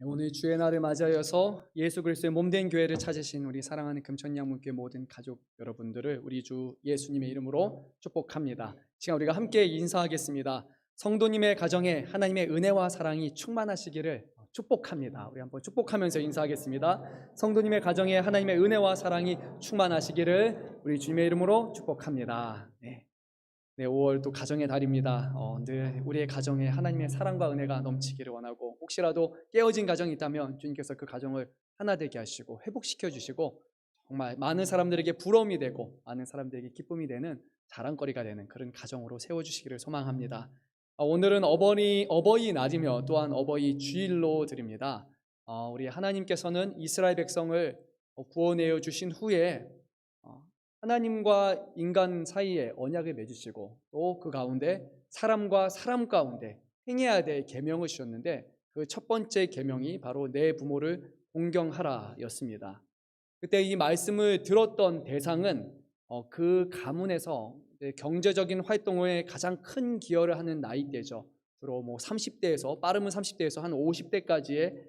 오늘 주의 날을 맞이하여서 예수 그리스도의 몸된 교회를 찾으신 우리 사랑하는 금천양문교회 모든 가족 여러분들을 우리 주 예수님의 이름으로 축복합니다. 지금 우리가 함께 인사하겠습니다. 성도님의 가정에 하나님의 은혜와 사랑이 충만하시기를 축복합니다. 우리 한번 축복하면서 인사하겠습니다. 성도님의 가정에 하나님의 은혜와 사랑이 충만하시기를 우리 주님의 이름으로 축복합니다. 네, 5월 또 가정의 달입니다. 늘 우리의 가정에 하나님의 사랑과 은혜가 넘치기를 원하고, 혹시라도 깨어진 가정이 있다면 주님께서 그 가정을 하나 되게 하시고 회복시켜 주시고, 정말 많은 사람들에게 부러움이 되고 많은 사람들에게 기쁨이 되는 자랑거리가 되는 그런 가정으로 세워주시기를 소망합니다. 오늘은 어버이날이며 또한 어버이 주일로 드립니다. 우리 하나님께서는 이스라엘 백성을 구원하여 주신 후에 하나님과 인간 사이에 언약을 맺으시고, 또 그 가운데 사람과 사람 가운데 행해야 될 계명을 주셨는데, 그 첫 번째 계명이 바로 내 부모를 공경하라 였습니다. 그때 이 말씀을 들었던 대상은 그 가문에서 경제적인 활동에 가장 큰 기여를 하는 나이대죠. 주로 30대에서, 빠르면 30대에서 한 50대까지의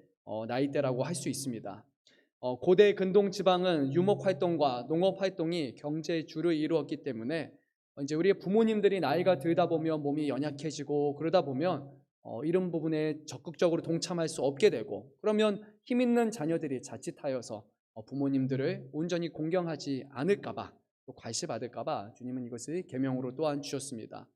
나이대라고 할 수 있습니다. 고대 근동 지방은 유목 활동과 농업 활동이 경제의 주를 이루었기 때문에, 이제 우리의 부모님들이 나이가 들다 보면 몸이 연약해지고, 그러다 보면 이런 부분에 적극적으로 동참할 수 없게 되고, 그러면 힘 있는 자녀들이 자칫하여서 부모님들을 온전히 공경하지 않을까봐, 또 괄시받을까봐 주님은 이것을 계명으로 또한 주셨습니다.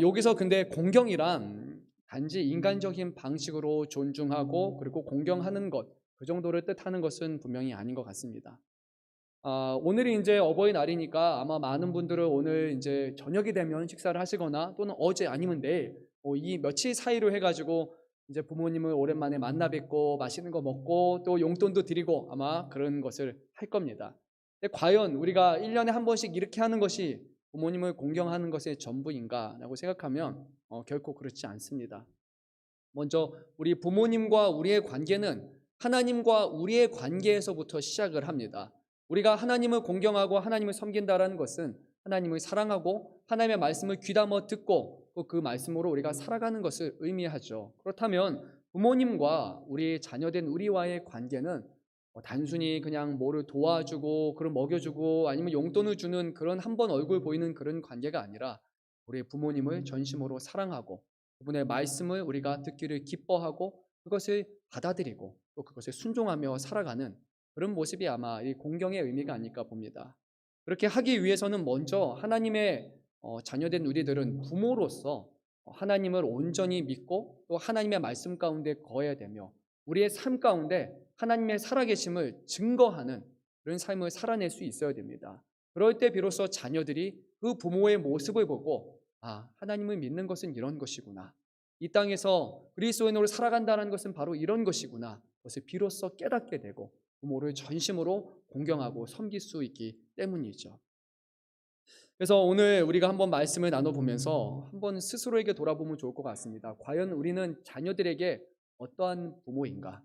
여기서 근데 공경이란 단지 인간적인 방식으로 존중하고 그리고 공경하는 것, 그 정도를 뜻하는 것은 분명히 아닌 것 같습니다. 오늘이 이제 어버이날이니까 아마 많은 분들은 오늘 이제 저녁이 되면 식사를 하시거나, 또는 어제 아니면 내일 이 며칠 사이로 해가지고 이제 부모님을 오랜만에 만나 뵙고 맛있는 거 먹고 또 용돈도 드리고 아마 그런 것을 할 겁니다. 근데 과연 우리가 1년에 한 번씩 이렇게 하는 것이 부모님을 공경하는 것의 전부인가 라고 생각하면 결코 그렇지 않습니다. 먼저 우리 부모님과 우리의 관계는 하나님과 우리의 관계에서부터 시작을 합니다. 우리가 하나님을 공경하고 하나님을 섬긴다라는 것은 하나님을 사랑하고 하나님의 말씀을 귀담아 듣고 또 그 말씀으로 우리가 살아가는 것을 의미하죠. 그렇다면 부모님과 우리 자녀된 우리와의 관계는 단순히 그냥 뭐를 도와주고 그걸 먹여주고 아니면 용돈을 주는 그런 한 번 얼굴 보이는 그런 관계가 아니라, 우리 부모님을 전심으로 사랑하고 그분의 말씀을 우리가 듣기를 기뻐하고 그것을 받아들이고 또 그것을 순종하며 살아가는 그런 모습이 아마 이 공경의 의미가 아닐까 봅니다. 그렇게 하기 위해서는 먼저 하나님의 자녀된 우리들은 부모로서 하나님을 온전히 믿고 또 하나님의 말씀 가운데 거해야 되며, 우리의 삶 가운데 하나님의 살아계심을 증거하는 그런 삶을 살아낼 수 있어야 됩니다. 그럴 때 비로소 자녀들이 그 부모의 모습을 보고, 하나님을 믿는 것은 이런 것이구나, 이 땅에서 그리스도인으로 살아간다는 것은 바로 이런 것이구나, 그것을 비로소 깨닫게 되고 부모를 전심으로 공경하고 섬길 수 있기 때문이죠. 그래서 오늘 우리가 한번 말씀을 나눠보면서 한번 스스로에게 돌아보면 좋을 것 같습니다. 과연 우리는 자녀들에게 어떠한 부모인가?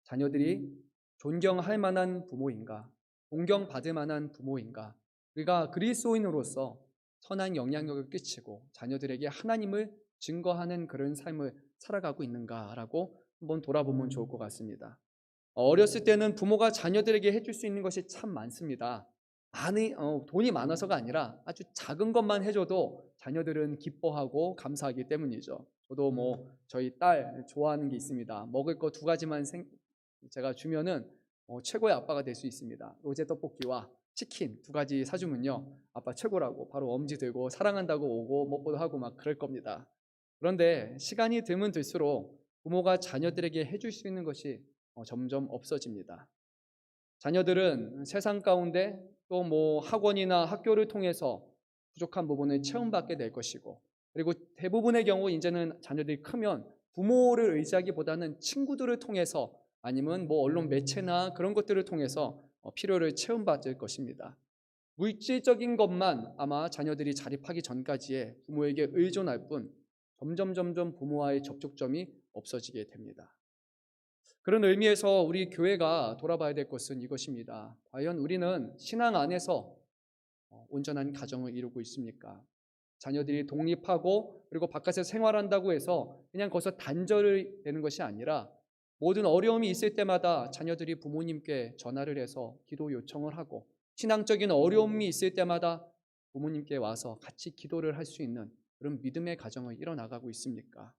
자녀들이 존경할 만한 부모인가? 공경받을 만한 부모인가? 우리가 그리스도인으로서 선한 영향력을 끼치고 자녀들에게 하나님을 증거하는 그런 삶을 살아가고 있는가라고 한번 돌아보면 좋을 것 같습니다. 어렸을 때는 부모가 자녀들에게 해줄 수 있는 것이 참 많습니다. 돈이 많아서가 아니라 아주 작은 것만 해줘도 자녀들은 기뻐하고 감사하기 때문이죠. 저도 저희 딸 좋아하는 게 있습니다. 먹을 거 두 가지만 제가 주면은 최고의 아빠가 될 수 있습니다. 로제 떡볶이와 치킨 두 가지 사주면요, 아빠 최고라고 바로 엄지 들고 사랑한다고 오고 뽀뽀도 하고 막 그럴 겁니다. 그런데 시간이 들면 들수록 부모가 자녀들에게 해줄 수 있는 것이 점점 없어집니다. 자녀들은 세상 가운데 또 학원이나 학교를 통해서 부족한 부분을 체험받게 될 것이고, 그리고 대부분의 경우 이제는 자녀들이 크면 부모를 의지하기보다는 친구들을 통해서 아니면 언론 매체나 그런 것들을 통해서 필요를 체험받을 것입니다. 물질적인 것만 아마 자녀들이 자립하기 전까지의 부모에게 의존할 뿐, 점점 부모와의 접촉점이 없어지게 됩니다. 그런 의미에서 우리 교회가 돌아봐야 될 것은 이것입니다. 과연 우리는 신앙 안에서 온전한 가정을 이루고 있습니까? 자녀들이 독립하고 그리고 바깥에서 생활한다고 해서 그냥 거기서 단절이 되는 것이 아니라, 모든 어려움이 있을 때마다 자녀들이 부모님께 전화를 해서 기도 요청을 하고, 신앙적인 어려움이 있을 때마다 부모님께 와서 같이 기도를 할 수 있는 그런 믿음의 가정을 이뤄나가고 있습니까?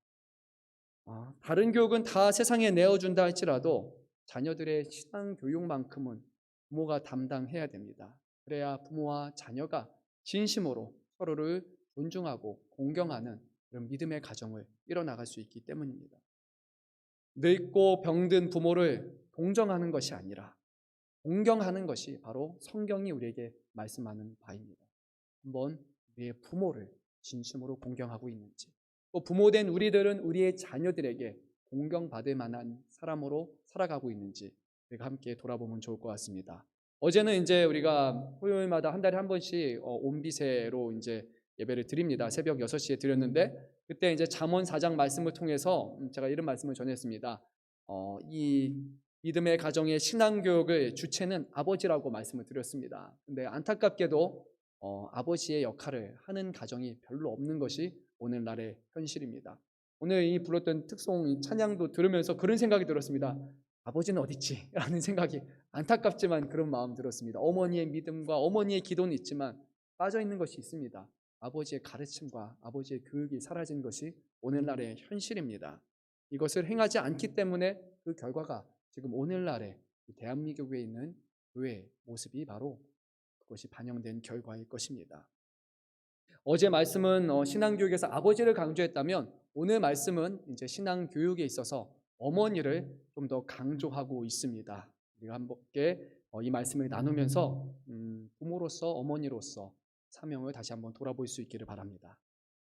다른 교육은 다 세상에 내어준다 할지라도 자녀들의 신앙 교육만큼은 부모가 담당해야 됩니다. 그래야 부모와 자녀가 진심으로 서로를 존중하고 공경하는 그런 믿음의 가정을 이뤄나갈 수 있기 때문입니다. 늙고 병든 부모를 동정하는 것이 아니라 공경하는 것이 바로 성경이 우리에게 말씀하는 바입니다. 한번 우리의 부모를 진심으로 공경하고 있는지, 또 부모된 우리들은 우리의 자녀들에게 공경받을 만한 사람으로 살아가고 있는지 우리가 함께 돌아보면 좋을 것 같습니다. 어제는 이제 우리가 토요일마다 한 달에 한 번씩 온비세로 이제 예배를 드립니다. 새벽 6시에 드렸는데, 그때 이제 잠언 4장 말씀을 통해서 제가 이런 말씀을 전했습니다. 이 믿음의 가정의 신앙교육의 주체는 아버지라고 말씀을 드렸습니다. 근데 안타깝게도 아버지의 역할을 하는 가정이 별로 없는 것이 오늘날의 현실입니다. 오늘 이 불렀던 특송 찬양도 들으면서 그런 생각이 들었습니다. 아버지는 어딨지? 라는 생각이, 안타깝지만 그런 마음 들었습니다. 어머니의 믿음과 어머니의 기도는 있지만 빠져 있는 것이 있습니다. 아버지의 가르침과 아버지의 교육이 사라진 것이 오늘날의 현실입니다. 이것을 행하지 않기 때문에 그 결과가 지금 오늘날의 대한민국에 있는 교회의 모습이 바로 그것이 반영된 결과일 것입니다. 어제 말씀은 신앙교육에서 아버지를 강조했다면, 오늘 말씀은 이제 신앙교육에 있어서 어머니를 좀 더 강조하고 있습니다. 우리가 함께 이 말씀을 나누면서 부모로서, 어머니로서 사명을 다시 한번 돌아볼 수 있기를 바랍니다.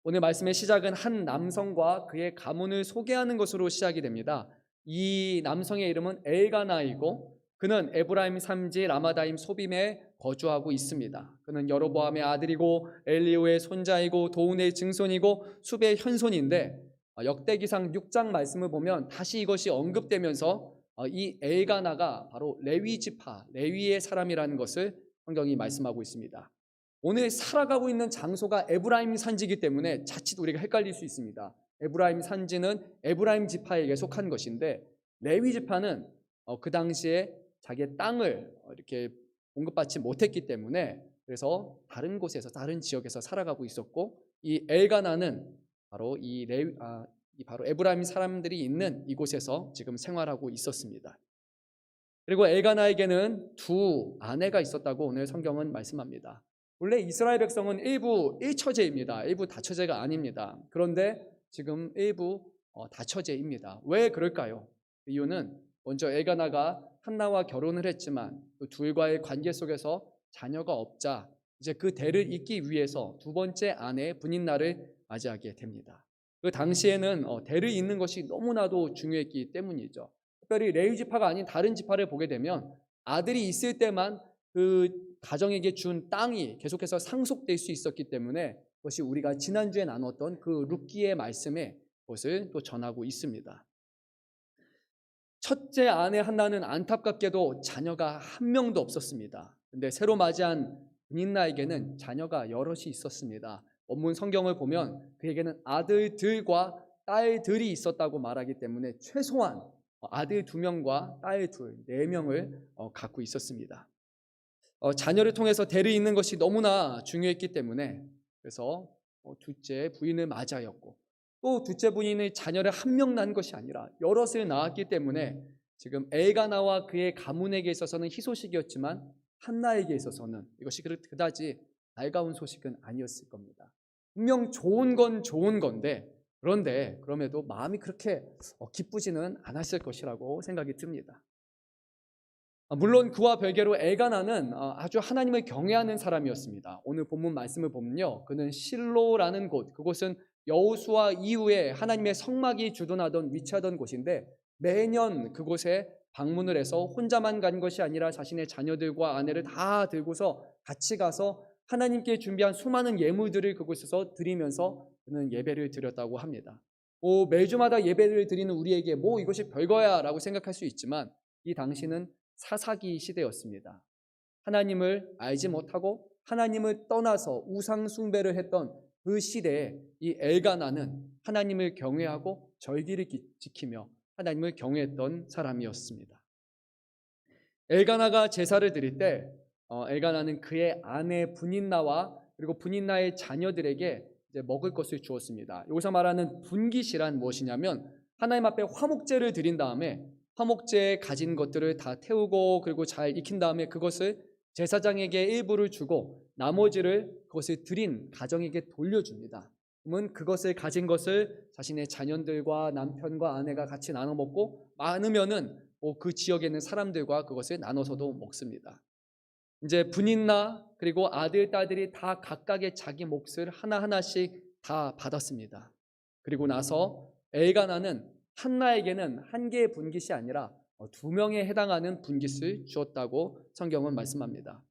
오늘 말씀의 시작은 한 남성과 그의 가문을 소개하는 것으로 시작이 됩니다. 이 남성의 이름은 엘가나이고, 그는 에브라임 산지 라마다임 소빔에 거주하고 있습니다. 그는 여로보암의 아들이고 엘리후의 손자이고 도운의 증손이고 숲의 현손인데, 역대기상 6장 말씀을 보면 다시 이것이 언급되면서 이 엘가나가 바로 레위 지파, 레위의 사람이라는 것을 성경이 말씀하고 있습니다. 오늘 살아가고 있는 장소가 에브라임 산지이기 때문에 자칫 우리가 헷갈릴 수 있습니다. 에브라임 산지는 에브라임 지파에게 속한 것인데, 레위 지파는 그 당시에 자기의 땅을 이렇게 공급받지 못했기 때문에, 그래서 다른 곳에서, 다른 지역에서 살아가고 있었고, 이 엘가나는 바로 바로 에브라임 사람들이 있는 이곳에서 지금 생활하고 있었습니다. 그리고 엘가나에게는 두 아내가 있었다고 오늘 성경은 말씀합니다. 원래 이스라엘 백성은 일부 일처제입니다. 일부 다처제가 아닙니다. 그런데 지금 일부 다처제입니다. 왜 그럴까요? 이유는 먼저 엘가나가 한나와 결혼을 했지만 그 둘과의 관계 속에서 자녀가 없자 이제 그 대를 잇기 위해서 두 번째 아내의 분인날을 맞이하게 됩니다. 그 당시에는 대를 잇는 것이 너무나도 중요했기 때문이죠. 특별히 레위 지파가 아닌 다른 지파를 보게 되면 아들이 있을 때만 그 가정에게 준 땅이 계속해서 상속될 수 있었기 때문에, 그것이 우리가 지난주에 나눴던 그 룻기의 말씀에 그것을 또 전하고 있습니다. 첫째 아내 한나는 안타깝게도 자녀가 한 명도 없었습니다. 근데 새로 맞이한 분인나에게는 자녀가 여럿이 있었습니다. 원문 성경을 보면 그에게는 아들들과 딸들이 있었다고 말하기 때문에 최소한 아들 2명과 딸 4명을 갖고 있었습니다. 자녀를 통해서 대를 잇는 것이 너무나 중요했기 때문에, 그래서 둘째 부인을 맞이하였고, 또 둘째 부인의 자녀를 한 명 낳은 것이 아니라 여럿을 낳았기 때문에 지금 엘가나와 그의 가문에게 있어서는 희소식이었지만 한나에게 있어서는 이것이 그다지 밝아온 소식은 아니었을 겁니다. 분명 좋은 건 좋은 건데, 그런데 그럼에도 마음이 그렇게 기쁘지는 않았을 것이라고 생각이 듭니다. 물론 그와 별개로 엘가나는 아주 하나님을 경외하는 사람이었습니다. 오늘 본문 말씀을 보면요, 그는 실로라는 곳, 그곳은 여호수아 이후에 하나님의 성막이 주둔하던 위치하던 곳인데, 매년 그곳에 방문을 해서 혼자만 간 것이 아니라 자신의 자녀들과 아내를 다 들고서 같이 가서 하나님께 준비한 수많은 예물들을 그곳에서 드리면서 그는 예배를 드렸다고 합니다. 매주마다 예배를 드리는 우리에게 이것이 별거야 라고 생각할 수 있지만, 이 당시는 사사기 시대였습니다. 하나님을 알지 못하고 하나님을 떠나서 우상 숭배를 했던 그 시대에 이 엘가나는 하나님을 경외하고 절기를 지키며 하나님을 경외했던 사람이었습니다. 엘가나가 제사를 드릴 때 엘가나는 그의 아내 분인나와 그리고 분인나의 자녀들에게 이제 먹을 것을 주었습니다. 여기서 말하는 분깃이란 무엇이냐면 하나님 앞에 화목제를 드린 다음에 화목제에 가진 것들을 다 태우고 그리고 잘 익힌 다음에 그것을 제사장에게 일부를 주고 나머지를 그것을 드린 가정에게 돌려줍니다. 그러면 그것을 가진 것을 자신의 자녀들과 남편과 아내가 같이 나눠 먹고 많으면은 그 지역에 있는 사람들과 그것을 나눠서도 먹습니다. 이제 분인나 그리고 아들, 딸들이 다 각각의 자기 몫을 하나하나씩 다 받았습니다. 그리고 나서 엘가나는 한나에게는 한 개의 분깃이 아니라 2명에 해당하는 분깃을 주었다고 성경은 말씀합니다.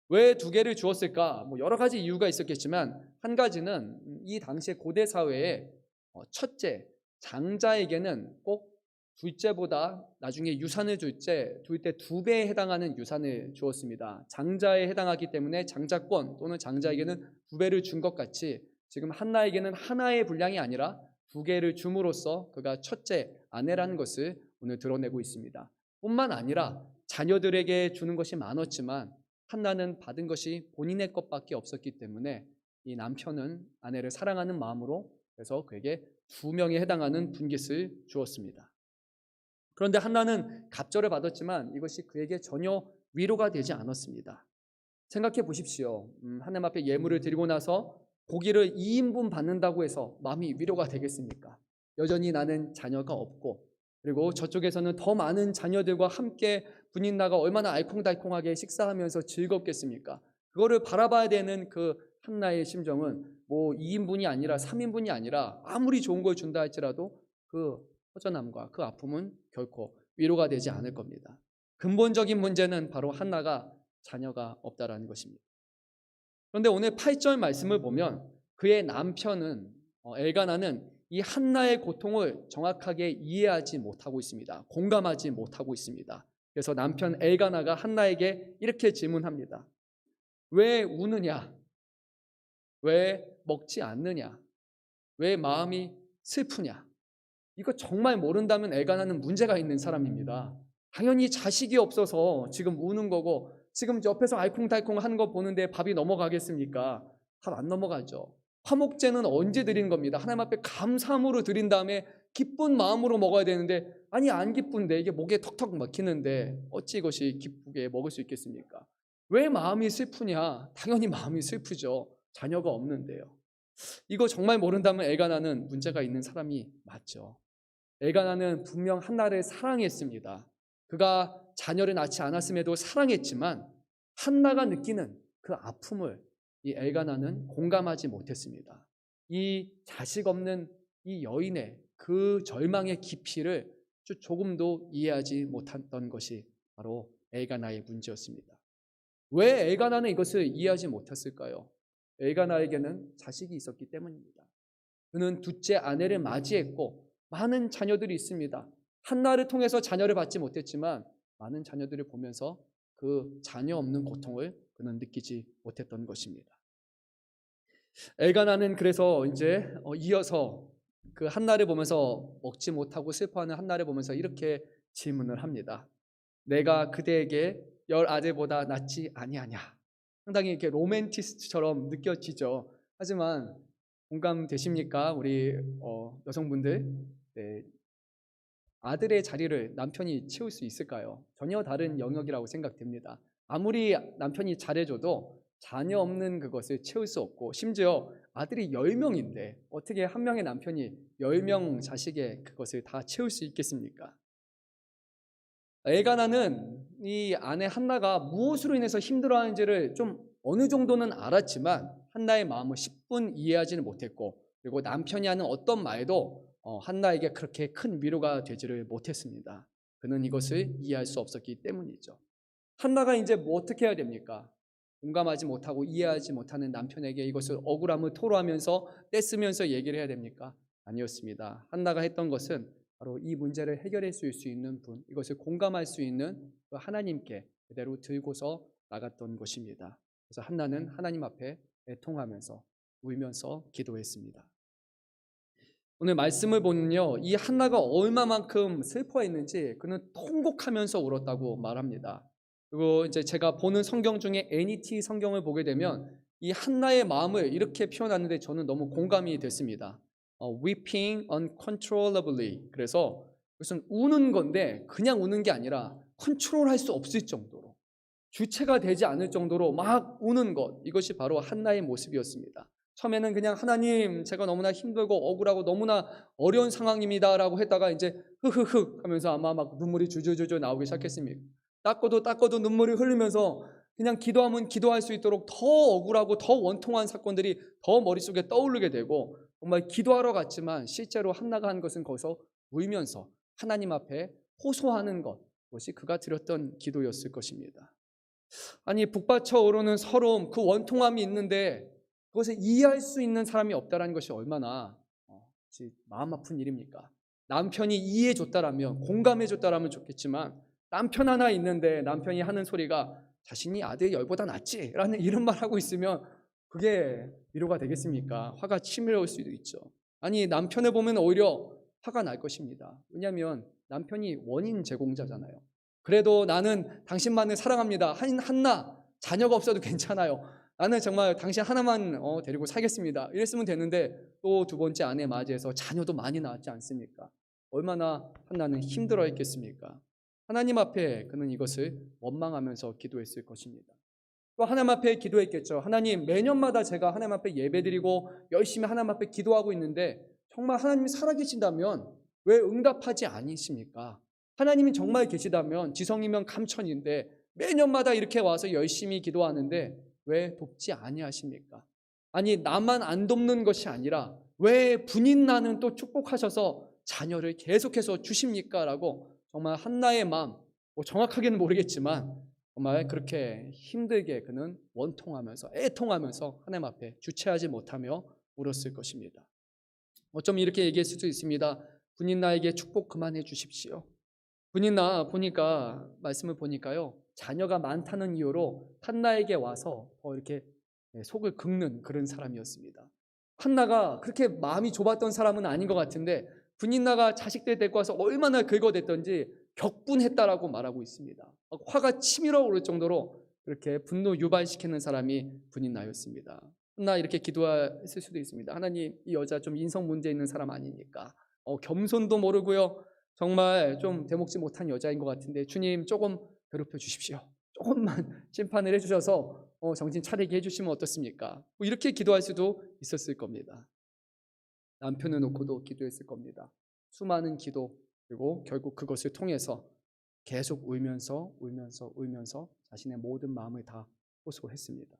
왜 2개를 주었을까? 여러 가지 이유가 있었겠지만 한 가지는 이 당시의 고대 사회에 첫째, 장자에게는 꼭 둘째보다 나중에 유산을 줄 때 2배에 해당하는 유산을 주었습니다. 장자에 해당하기 때문에 장자권 또는 장자에게는 2배를 준 것 같이 지금 한나에게는 하나의 분량이 아니라 2개를 줌으로써 그가 첫째 아내라는 것을 오늘 드러내고 있습니다. 뿐만 아니라 자녀들에게 주는 것이 많았지만 한나는 받은 것이 본인의 것밖에 없었기 때문에 이 남편은 아내를 사랑하는 마음으로 그래서 그에게 2명에 해당하는 분깃을 주었습니다. 그런데 한나는 갑절을 받았지만 이것이 그에게 전혀 위로가 되지 않았습니다. 생각해 보십시오. 하나님 앞에 예물을 드리고 나서 고기를 2인분 받는다고 해서 마음이 위로가 되겠습니까? 여전히 나는 자녀가 없고 그리고 저쪽에서는 더 많은 자녀들과 함께 분인나가 얼마나 알콩달콩하게 식사하면서 즐겁겠습니까? 그거를 바라봐야 되는 그 한나의 심정은 2인분이 아니라 3인분이 아니라 아무리 좋은 걸 준다 할지라도 그 허전함과 그 아픔은 결코 위로가 되지 않을 겁니다. 근본적인 문제는 바로 한나가 자녀가 없다라는 것입니다. 그런데 오늘 8절 말씀을 보면 그의 남편은 엘가나는 이 한나의 고통을 정확하게 이해하지 못하고 있습니다. 공감하지 못하고 있습니다. 그래서 남편 엘가나가 한나에게 이렇게 질문합니다. 왜 우느냐? 왜 먹지 않느냐? 왜 마음이 슬프냐? 이거 정말 모른다면 엘가나는 문제가 있는 사람입니다. 당연히 자식이 없어서 지금 우는 거고 지금 옆에서 알콩달콩 하는 거 보는데 밥이 넘어가겠습니까? 밥 안 넘어가죠. 화목제는 언제 드리는 겁니다. 하나님 앞에 감사함으로 드린 다음에 기쁜 마음으로 먹어야 되는데 아니 안 기쁜데 이게 목에 턱턱 막히는데 어찌 이것이 기쁘게 먹을 수 있겠습니까? 왜 마음이 슬프냐? 당연히 마음이 슬프죠. 자녀가 없는데요. 이거 정말 모른다면 엘가나는 문제가 있는 사람이 맞죠. 엘가나는 분명 한나를 사랑했습니다. 그가 자녀를 낳지 않았음에도 사랑했지만 한나가 느끼는 그 아픔을 이 엘가나는 공감하지 못했습니다. 이 자식 없는 이 여인의 그 절망의 깊이를 조금도 이해하지 못했던 것이 바로 엘가나의 문제였습니다. 왜 엘가나는 이것을 이해하지 못했을까요? 엘가나에게는 자식이 있었기 때문입니다. 그는 둘째 아내를 맞이했고 많은 자녀들이 있습니다. 한나를 통해서 자녀를 받지 못했지만 많은 자녀들을 보면서 그 자녀 없는 고통을 그는 느끼지 못했던 것입니다. 엘가나는 그래서 이제 이어서 그 한나를 보면서 먹지 못하고 슬퍼하는 한나를 보면서 이렇게 질문을 합니다. 내가 그대에게 10아들보다 낫지 아니하냐? 상당히 이렇게 로맨티스트처럼 느껴지죠. 하지만 공감되십니까? 우리 여성분들. 네. 아들의 자리를 남편이 채울 수 있을까요? 전혀 다른 영역이라고 생각됩니다. 아무리 남편이 잘해줘도 자녀 없는 그것을 채울 수 없고 심지어 아들이 10명인데 어떻게 한 명의 남편이 10명 자식의 그것을 다 채울 수 있겠습니까? 엘가나는 이 아내 한나가 무엇으로 인해서 힘들어하는지를 좀 어느 정도는 알았지만 한나의 마음을 10분 이해하지는 못했고 그리고 남편이 하는 어떤 말도 한나에게 그렇게 큰 위로가 되지를 못했습니다. 그는 이것을 이해할 수 없었기 때문이죠. 한나가 이제 어떻게 해야 됩니까? 공감하지 못하고 이해하지 못하는 남편에게 이것을 억울함을 토로하면서 떼쓰면서 얘기를 해야 됩니까? 아니었습니다. 한나가 했던 것은 바로 이 문제를 해결할 수 있는 분, 이것을 공감할 수 있는 그 하나님께 그대로 들고서 나갔던 것입니다. 그래서 한나는 하나님 앞에 애통하면서 울면서 기도했습니다. 오늘 말씀을 보면요, 이 한나가 얼마만큼 슬퍼했는지 그는 통곡하면서 울었다고 말합니다. 그리고 이제 제가 보는 성경 중에 NET 성경을 보게 되면 이 한나의 마음을 이렇게 표현하는데 저는 너무 공감이 됐습니다. Weeping uncontrollably. 그래서 무슨 우는 건데 그냥 우는 게 아니라 컨트롤할 수 없을 정도로, 주체가 되지 않을 정도로 막 우는 것, 이것이 바로 한나의 모습이었습니다. 처음에는 그냥 하나님, 제가 너무나 힘들고 억울하고 너무나 어려운 상황입니다 라고 했다가 이제 흐흐흐 하면서 아마 막 눈물이 줄줄줄 나오기 시작했습니다. 닦아도 눈물이 흐르면서 그냥 기도하면 기도할 수 있도록 더 억울하고 더 원통한 사건들이 더 머릿속에 떠오르게 되고, 정말 기도하러 갔지만 실제로 한나가 한 것은 거기서 울면서 하나님 앞에 호소하는 것, 그것이 그가 드렸던 기도였을 것입니다. 아니, 북받쳐 오르는 서러움, 그 원통함이 있는데 그것을 이해할 수 있는 사람이 없다는 것이 얼마나 마음 아픈 일입니까? 남편이 이해해 줬다라면, 공감해 줬다라면 좋겠지만, 남편 하나 있는데 남편이 하는 소리가 자신이 아들 열보다 낫지 라는 이런 말 하고 있으면 그게 위로가 되겠습니까? 화가 치밀어올 수도 있죠. 아니, 남편을 보면 오히려 화가 날 것입니다. 왜냐하면 남편이 원인 제공자잖아요. 그래도 나는 당신만을 사랑합니다. 한나, 자녀가 없어도 괜찮아요. 나는 정말 당신 하나만 데리고 살겠습니다. 이랬으면 되는데 또 두 번째 아내 맞이해서 자녀도 많이 낳았지 않습니까? 얼마나 한나는 힘들어 했겠습니까? 하나님 앞에 그는 이것을 원망하면서 기도했을 것입니다. 또 하나님 앞에 기도했겠죠. 하나님, 매년마다 제가 하나님 앞에 예배드리고 열심히 하나님 앞에 기도하고 있는데 정말 하나님이 살아계신다면 왜 응답하지 않으십니까? 하나님이 정말 계시다면 지성이면 감천인데 매년마다 이렇게 와서 열심히 기도하는데 왜 돕지 아니하십니까? 아니, 나만 안 돕는 것이 아니라 왜 분인 나는 또 축복하셔서 자녀를 계속해서 주십니까? 라고 정말 한나의 마음, 정확하게는 모르겠지만 정말 그렇게 힘들게 그는 원통하면서 애통하면서 하나님 앞에 주체하지 못하며 울었을 것입니다. 어쩜 이렇게 얘기할 수도 있습니다. 분인 나에게 축복 그만해 주십시오. 분인 나 보니까 말씀을 보니까요, 자녀가 많다는 이유로 한나에게 와서 이렇게 속을 긁는 그런 사람이었습니다. 한나가 그렇게 마음이 좁았던 사람은 아닌 것 같은데 분인나가 자식들 데리고 와서 얼마나 긁어댔던지 격분했다라고 말하고 있습니다. 화가 치밀어 오를 정도로 그렇게 분노 유발시키는 사람이 분인나였습니다. 한나 이렇게 기도했을 수도 있습니다. 하나님, 이 여자 좀 인성 문제 있는 사람 아니니까 겸손도 모르고요, 정말 좀 대목지 못한 여자인 것 같은데 주님 조금 괴롭혀 주십시오. 조금만 심판을 해주셔서 정신 차리게 해주시면 어떻습니까? 이렇게 기도할 수도 있었을 겁니다. 남편을 놓고도 기도했을 겁니다. 수많은 기도, 그리고 결국 그것을 통해서 계속 울면서 자신의 모든 마음을 다 호소했습니다.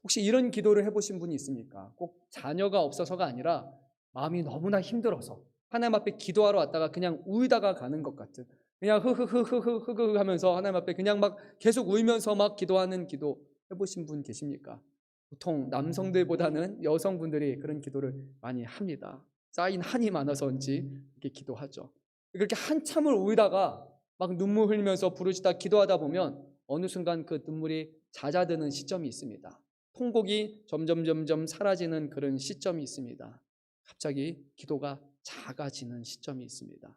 혹시 이런 기도를 해보신 분이 있습니까? 꼭 자녀가 없어서가 아니라 마음이 너무나 힘들어서 하나님 앞에 기도하러 왔다가 그냥 울다가 가는 것 같은, 그냥 흐흐흐흐흐흐 하면서 하나님 앞에 그냥 막 계속 울면서 막 기도하는 기도 해보신 분 계십니까? 보통 남성들보다는 여성분들이 그런 기도를 많이 합니다. 쌓인 한이 많아서인지 이렇게 기도하죠. 그렇게 한참을 울다가 막 눈물 흘리면서 부르짖다 기도하다 보면 어느 순간 그 눈물이 잦아드는 시점이 있습니다. 통곡이 점점 사라지는 그런 시점이 있습니다. 갑자기 기도가 작아지는 시점이 있습니다.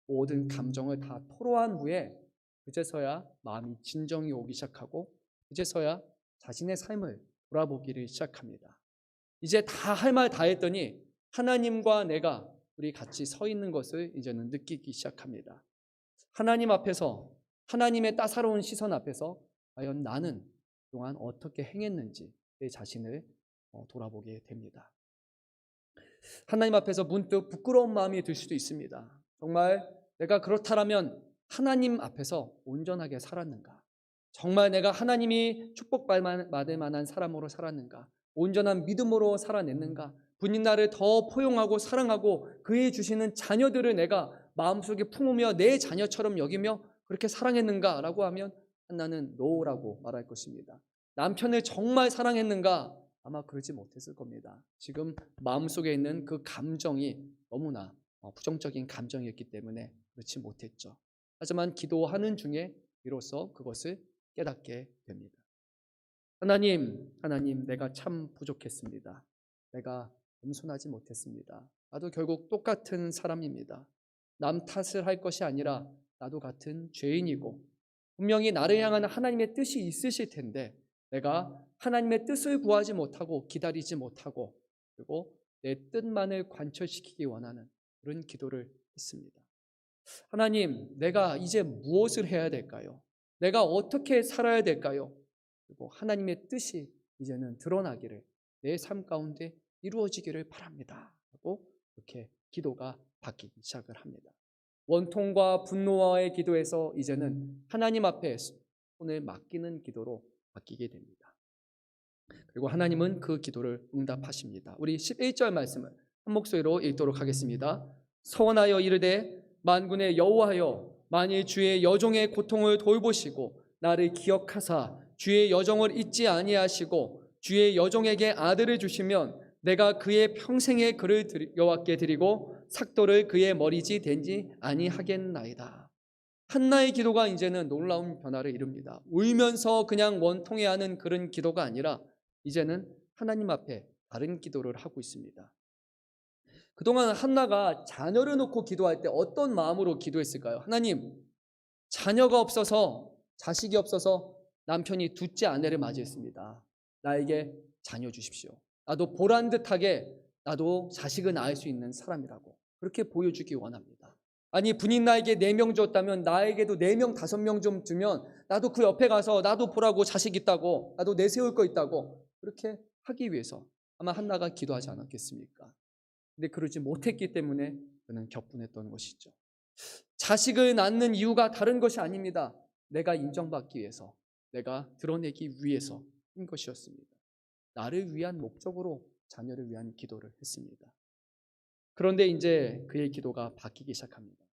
모든 감정을 다 토로한 후에 그제서야 마음이 진정이 오기 시작하고 그제서야 자신의 삶을 돌아보기를 시작합니다. 이제 다 할 말 다 했더니 하나님과 내가 우리 같이 서 있는 것을 이제는 느끼기 시작합니다. 하나님 앞에서, 하나님의 따사로운 시선 앞에서 과연 나는 그동안 어떻게 행했는지 내 자신을 돌아보게 됩니다. 하나님 앞에서 문득 부끄러운 마음이 들 수도 있습니다. 정말 내가 그렇다면 하나님 앞에서 온전하게 살았는가? 정말 내가 하나님이 축복받을 만한 사람으로 살았는가? 온전한 믿음으로 살아냈는가? 분인 나를 더 포용하고 사랑하고 그의 주시는 자녀들을 내가 마음속에 품으며 내 자녀처럼 여기며 그렇게 사랑했는가? 라고 하면 한나는 노라고 말할 것입니다. 남편을 정말 사랑했는가? 아마 그러지 못했을 겁니다. 지금 마음속에 있는 그 감정이 너무나 부정적인 감정이었기 때문에 그렇지 못했죠. 하지만 기도하는 중에 비로소 그것을 깨닫게 됩니다. 하나님, 내가 참 부족했습니다. 내가 겸손하지 못했습니다. 나도 결국 똑같은 사람입니다. 남 탓을 할 것이 아니라 나도 같은 죄인이고 분명히 나를 향한 하나님의 뜻이 있으실 텐데 내가 하나님의 뜻을 구하지 못하고 기다리지 못하고 그리고 내 뜻만을 관철시키기 원하는 그런 기도를 했습니다. 하나님, 내가 이제 무엇을 해야 될까요? 내가 어떻게 살아야 될까요? 그리고 하나님의 뜻이 이제는 드러나기를 내 삶 가운데 이루어지기를 바랍니다. 하고 이렇게 기도가 바뀌기 시작을 합니다. 원통과 분노와의 기도에서 이제는 하나님 앞에 손을 맡기는 기도로 바뀌게 됩니다. 그리고 하나님은 그 기도를 응답하십니다. 우리 11절 말씀을 한 목소리로 읽도록 하겠습니다. 서원하여 이르되 만군의 여호와여 만일 주의 여종의 고통을 돌보시고 나를 기억하사 주의 여종을 잊지 아니하시고 주의 여종에게 아들을 주시면 내가 그의 평생의 그를 여호와께 드리고 삭도를 그의 머리지 된지 아니하겠나이다. 한나의 기도가 이제는 놀라운 변화를 이룹니다. 울면서 그냥 원통해하는 그런 기도가 아니라 이제는 하나님 앞에 다른 기도를 하고 있습니다. 그동안 한나가 자녀를 놓고 기도할 때 어떤 마음으로 기도했을까요? 하나님, 자녀가 없어서 자식이 없어서 남편이 둘째 아내를 맞이했습니다. 나에게 자녀 주십시오. 나도 보란듯하게 나도 자식을 낳을 수 있는 사람이라고 그렇게 보여주기 원합니다. 아니 분인 나에게 4명 줬다면 나에게도 4명 5명 좀 주면 나도 그 옆에 가서 나도 보라고 자식 있다고 나도 내세울 거 있다고 그렇게 하기 위해서 아마 한나가 기도하지 않았겠습니까? 근데 그러지 못했기 때문에 그는 격분했던 것이죠. 자식을 낳는 이유가 다른 것이 아닙니다. 내가 인정받기 위해서, 내가 드러내기 위해서인 것이었습니다. 나를 위한 목적으로 자녀를 위한 기도를 했습니다. 그런데 이제 그의 기도가 바뀌기 시작합니다.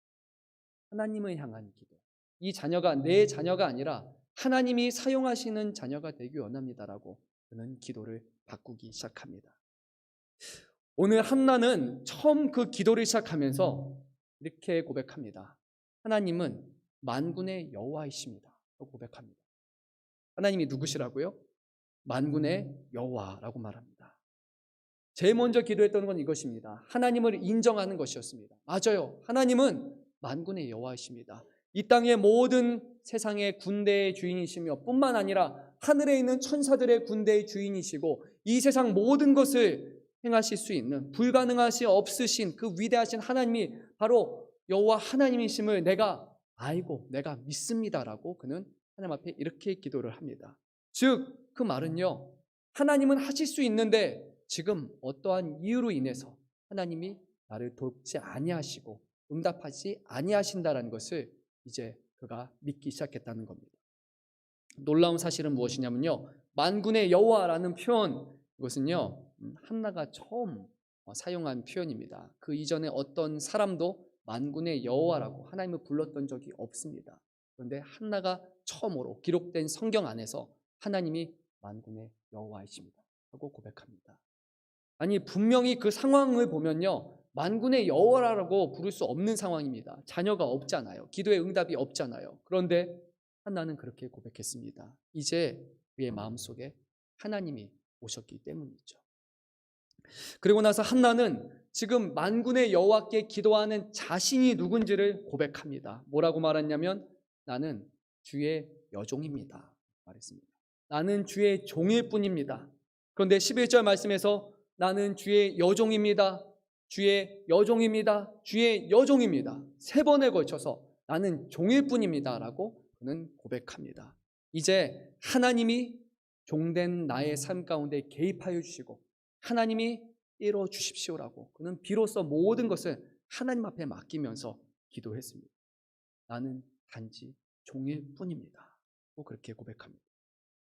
하나님을 향한 기도. 이 자녀가 내 자녀가 아니라 하나님이 사용하시는 자녀가 되기 원합니다라고 그는 기도를 바꾸기 시작합니다. 오늘 한나는 처음 그 기도를 시작하면서 이렇게 고백합니다. 하나님은 만군의 여호와이십니다. 고백합니다. 하나님이 누구시라고요? 만군의 여호와라고 말합니다. 제일 먼저 기도했던 건 이것입니다. 하나님을 인정하는 것이었습니다. 맞아요. 하나님은 만군의 여호와이십니다. 이 땅의 모든 세상의 군대의 주인이시며 뿐만 아니라 하늘에 있는 천사들의 군대의 주인이시고 이 세상 모든 것을 행하실 수 있는 불가능하시 없으신 그 위대하신 하나님이 바로 여호와 하나님이심을 내가 알고 내가 믿습니다라고 그는 하나님 앞에 이렇게 기도를 합니다. 즉 그 말은요. 하나님은 하실 수 있는데 지금 어떠한 이유로 인해서 하나님이 나를 돕지 아니하시고 응답하지 아니하신다라는 것을 이제 그가 믿기 시작했다는 겁니다. 놀라운 사실은 무엇이냐면요. 만군의 여호와라는 표현 이것은요. 한나가 처음 사용한 표현입니다. 그 이전에 어떤 사람도 만군의 여호와라고 하나님을 불렀던 적이 없습니다. 그런데 한나가 처음으로 기록된 성경 안에서 하나님이 만군의 여호와이십니다 하고 고백합니다. 아니 분명히 그 상황을 보면요. 만군의 여호와라고 부를 수 없는 상황입니다. 자녀가 없잖아요. 기도의 응답이 없잖아요. 그런데 한나는 그렇게 고백했습니다. 이제 그의 마음속에 하나님이 오셨기 때문이죠. 그리고 나서 한나는 지금 만군의 여호와께 기도하는 자신이 누군지를 고백합니다. 뭐라고 말했냐면 나는 주의 여종입니다 말했습니다. 나는 주의 종일 뿐입니다. 그런데 11절 말씀에서 나는 주의 여종입니다. 주의 여종입니다. 주의 여종입니다. 3번에 걸쳐서 나는 종일 뿐입니다 라고 그는 고백합니다. 이제 하나님이 종된 나의 삶 가운데 개입하여 주시고 하나님이 이루어 주십시오라고 그는 비로소 모든 것을 하나님 앞에 맡기면서 기도했습니다. 나는 단지 종일 뿐입니다. 그렇게 고백합니다.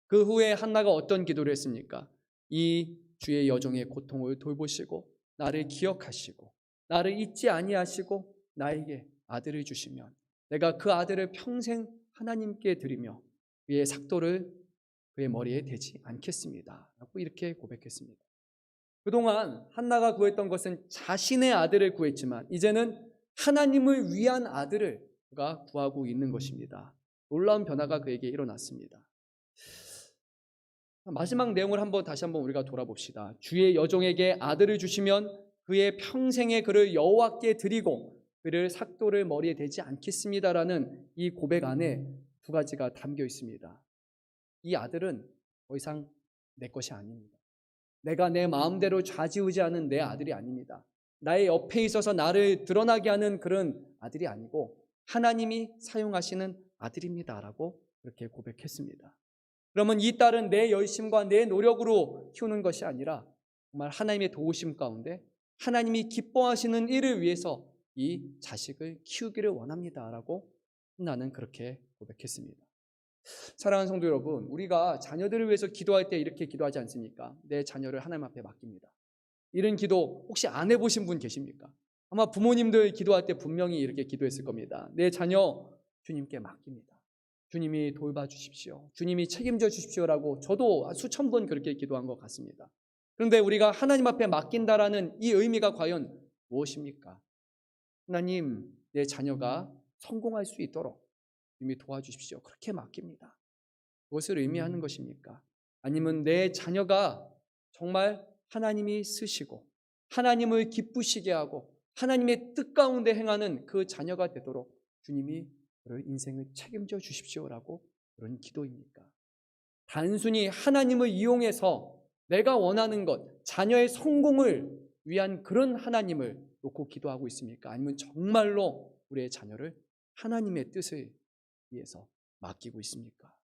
그 후에 한나가 어떤 기도를 했습니까? 이 주의 여종의 고통을 돌보시고 나를 기억하시고 나를 잊지 아니하시고 나에게 아들을 주시면 내가 그 아들을 평생 하나님께 드리며 그의 삭도를 그의 머리에 대지 않겠습니다 라고 이렇게 고백했습니다. 그동안 한나가 구했던 것은 자신의 아들을 구했지만 이제는 하나님을 위한 아들을 그가 구하고 있는 것입니다. 놀라운 변화가 그에게 일어났습니다. 마지막 내용을 다시 한번 우리가 돌아봅시다. 주의 여종에게 아들을 주시면 그의 평생에 그를 여호와께 드리고 그를 삭도를 머리에 대지 않겠습니다라는 이 고백 안에 두 가지가 담겨 있습니다. 이 아들은 더 이상 내 것이 아닙니다. 내가 내 마음대로 좌지우지하는 내 아들이 아닙니다. 나의 옆에 있어서 나를 드러나게 하는 그런 아들이 아니고 하나님이 사용하시는 아들입니다라고 그렇게 고백했습니다. 그러면 이 딸은 내 열심과 내 노력으로 키우는 것이 아니라 정말 하나님의 도우심 가운데 하나님이 기뻐하시는 일을 위해서 이 자식을 키우기를 원합니다라고 나는 그렇게 고백했습니다. 사랑하는 성도 여러분, 우리가 자녀들을 위해서 기도할 때 이렇게 기도하지 않습니까? 내 자녀를 하나님 앞에 맡깁니다. 이런 기도 혹시 안 해보신 분 계십니까? 아마 부모님들 기도할 때 분명히 이렇게 기도했을 겁니다. 내 자녀 주님께 맡깁니다. 주님이 돌봐주십시오. 주님이 책임져 주십시오라고 저도 수천 번 그렇게 기도한 것 같습니다. 그런데 우리가 하나님 앞에 맡긴다라는 이 의미가 과연 무엇입니까? 하나님, 내 자녀가 성공할 수 있도록 주님이 도와주십시오. 그렇게 맡깁니다. 무엇을 의미하는 것입니까? 아니면 내 자녀가 정말 하나님이 쓰시고 하나님을 기쁘시게 하고 하나님의 뜻 가운데 행하는 그 자녀가 되도록 주님이 그를 인생을 책임져 주십시오라고 그런 기도입니까? 단순히 하나님을 이용해서 내가 원하는 것, 자녀의 성공을 위한 그런 하나님을 놓고 기도하고 있습니까? 아니면 정말로 우리의 자녀를 하나님의 뜻을 위해서 맡기고 있습니까?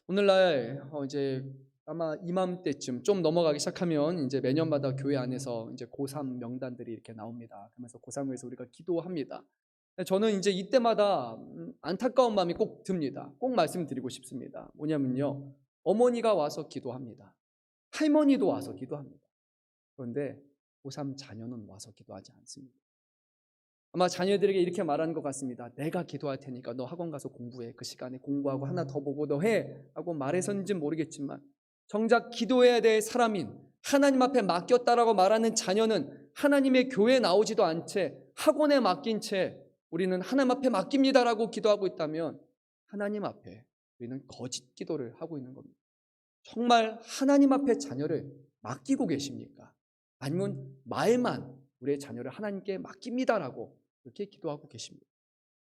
오늘날 이제 아마 이맘때쯤 좀 넘어가기 시작하면 이제 매년마다 교회 안에서 이제 고3 명단들이 이렇게 나옵니다. 그러면서 고3을 위해서 우리가 기도합니다. 저는 이제 이때마다 안타까운 마음이 꼭 듭니다. 꼭 말씀드리고 싶습니다. 뭐냐면요, 어머니가 와서 기도합니다. 할머니도 와서 기도합니다. 그런데 고3 자녀는 와서 기도하지 않습니다. 아마 자녀들에게 이렇게 말하는 것 같습니다. 내가 기도할 테니까 너 학원 가서 공부해. 그 시간에 공부하고 하나 더 보고 너 해. 하고 말해서인지는 모르겠지만 정작 기도해야 될 사람인 하나님 앞에 맡겼다라고 말하는 자녀는 하나님의 교회에 나오지도 않은 채 학원에 맡긴 채 우리는 하나님 앞에 맡깁니다라고 기도하고 있다면 하나님 앞에 우리는 거짓 기도를 하고 있는 겁니다. 정말 하나님 앞에 자녀를 맡기고 계십니까? 아니면 말만 우리의 자녀를 하나님께 맡깁니다라고 그렇게 기도하고 계십니다.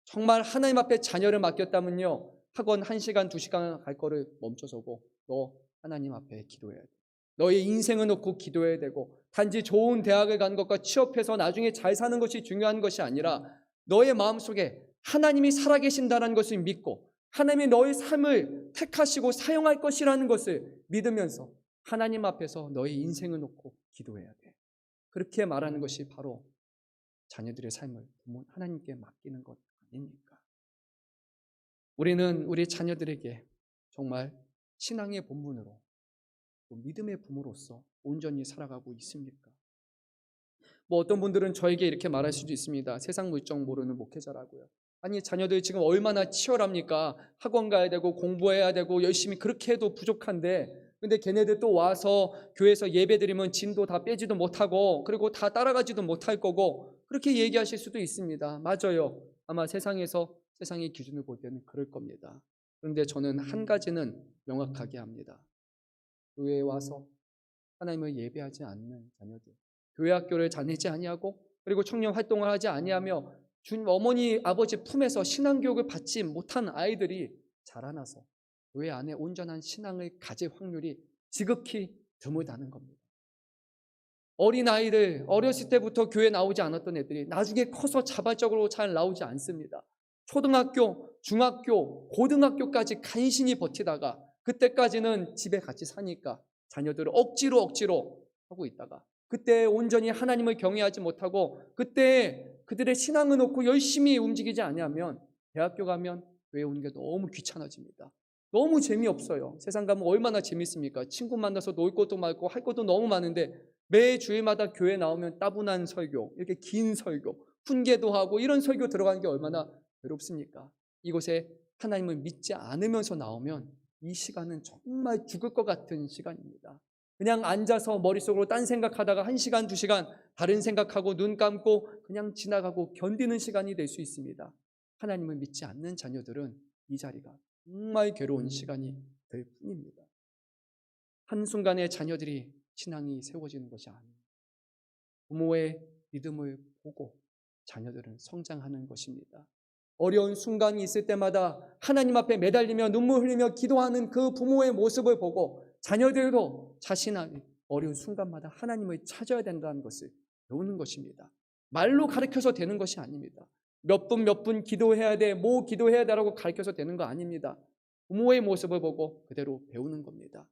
정말 하나님 앞에 자녀를 맡겼다면요, 학원 1시간, 2시간 갈 거를 멈춰서고 너 하나님 앞에 기도해야 돼. 너의 인생을 놓고 기도해야 되고 단지 좋은 대학을 간 것과 취업해서 나중에 잘 사는 것이 중요한 것이 아니라 너의 마음속에 하나님이 살아계신다는 것을 믿고 하나님이 너의 삶을 택하시고 사용할 것이라는 것을 믿으면서 하나님 앞에서 너의 인생을 놓고 기도해야 돼. 그렇게 말하는 것이 바로 자녀들의 삶을 하나님께 맡기는 것 아닙니까? 우리는 우리 자녀들에게 정말 신앙의 본분으로 또 믿음의 부모로서 온전히 살아가고 있습니까? 어떤 분들은 저에게 이렇게 말할 수도 있습니다. 세상 물정 모르는 목회자라고요. 아니, 자녀들 지금 얼마나 치열합니까? 학원 가야 되고 공부해야 되고 열심히 그렇게 해도 부족한데 근데 걔네들 또 와서 교회에서 예배 드리면 진도 다 빼지도 못하고 그리고 다 따라가지도 못할 거고 그렇게 얘기하실 수도 있습니다. 맞아요. 아마 세상의 기준을 볼 때는 그럴 겁니다. 그런데 저는 한 가지는 명확하게 합니다. 교회에 와서 하나님을 예배하지 않는 자녀들, 교회 학교를 다니지 아니하고 그리고 청년 활동을 하지 아니하며 주님 어머니 아버지 품에서 신앙교육을 받지 못한 아이들이 자라나서 교회 안에 온전한 신앙을 가질 확률이 지극히 드물다는 겁니다. 어린아이들 어렸을 때부터 교회 나오지 않았던 애들이 나중에 커서 자발적으로 잘 나오지 않습니다. 초등학교, 중학교, 고등학교까지 간신히 버티다가 그때까지는 집에 같이 사니까 자녀들을 억지로 하고 있다가 그때 온전히 하나님을 경외하지 못하고 그때 그들의 신앙을 놓고 열심히 움직이지 않으면 대학교 가면 교회 오는 게 너무 귀찮아집니다. 너무 재미없어요. 세상 가면 얼마나 재밌습니까? 친구 만나서 놀 것도 많고 할 것도 너무 많은데 매 주일마다 교회 나오면 따분한 설교, 이렇게 긴 설교, 훈계도 하고 이런 설교 들어가는 게 얼마나 외롭습니까? 이곳에 하나님을 믿지 않으면서 나오면 이 시간은 정말 죽을 것 같은 시간입니다. 그냥 앉아서 머릿속으로 딴 생각하다가 1시간, 2시간 다른 생각하고 눈 감고 그냥 지나가고 견디는 시간이 될 수 있습니다. 하나님을 믿지 않는 자녀들은 이 자리가 정말 괴로운 시간이 될 뿐입니다. 한순간에 자녀들이 신앙이 세워지는 것이 아닙니다. 부모의 믿음을 보고 자녀들은 성장하는 것입니다. 어려운 순간이 있을 때마다 하나님 앞에 매달리며 눈물 흘리며 기도하는 그 부모의 모습을 보고 자녀들도 자신의 어려운 순간마다 하나님을 찾아야 된다는 것을 배우는 것입니다. 말로 가르쳐서 되는 것이 아닙니다. 몇 분 기도해야 돼, 뭐 기도해야 돼라고 가르쳐서 되는 거 아닙니다. 부모의 모습을 보고 그대로 배우는 겁니다.